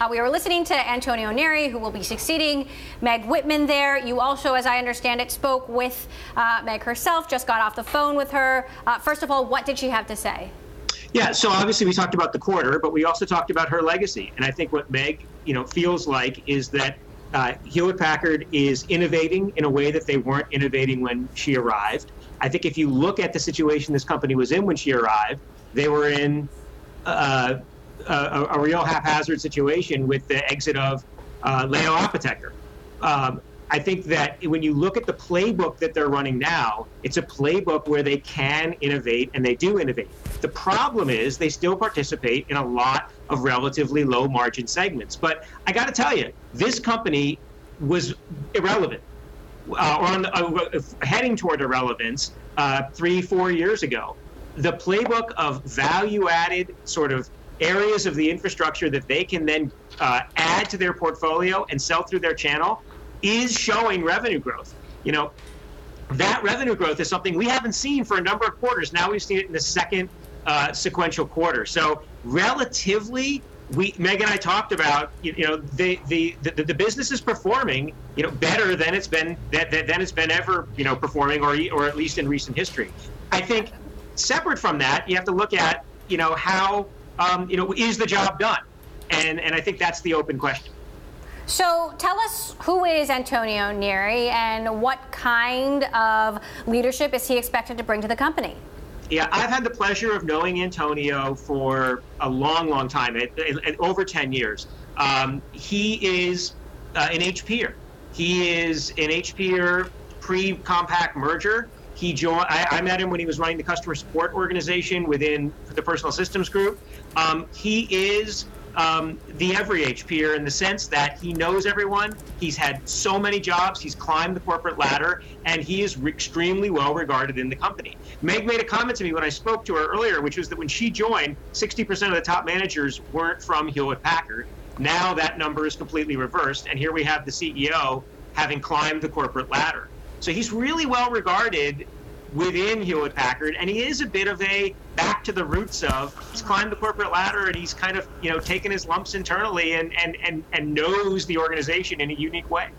We were listening to Antonio Neri, who will be succeeding Meg Whitman there. You also, as I understand it, spoke with Meg herself, just got off the phone with her. First of all, what did she have to say? Yeah, so obviously we talked about the quarter, but we also talked about her legacy. And I think what Meg, feels like is that Hewlett Packard is innovating in a way that they weren't innovating when she arrived. I think if you look at the situation this company was in when she arrived, they were in a real haphazard situation with the exit of Leo Apotheker. I think that when you look at the playbook that they're running now, it's a playbook where they can innovate, and they do innovate. The problem is they still participate in a lot of relatively low margin segments. But I got to tell you, this company was irrelevant, heading toward irrelevance 3-4 years ago. The playbook of value-added sort of areas of the infrastructure that they can then add to their portfolio and sell through their channel is showing revenue growth. That revenue growth is something we haven't seen for a number of quarters. Now we've seen it in the second sequential quarter. So relatively, Meg and I talked about, the business is performing, better than it's been ever, performing, or at least in recent history. I think separate from that, you have to look at, how, is the job done? And I think that's the open question. So tell us, who is Antonio Neri and what kind of leadership is he expected to bring to the company? Yeah, I've had the pleasure of knowing Antonio for a long, long time, over 10 years. He is an HPer. He is an HPer pre-Compaq merger. I met him when he was running the customer support organization within the Personal Systems Group. He is the every HPer in the sense that he knows everyone. He's had so many jobs. He's climbed the corporate ladder, and he is extremely well regarded in the company. Meg made a comment to me when I spoke to her earlier, which was that when she joined, 60% of the top managers weren't from Hewlett Packard. Now that number is completely reversed, and here we have the CEO having climbed the corporate ladder. So he's really well regarded within Hewlett Packard, and he is a bit of a back to the roots of, he's climbed the corporate ladder, and he's kind of taken his lumps internally and knows the organization in a unique way.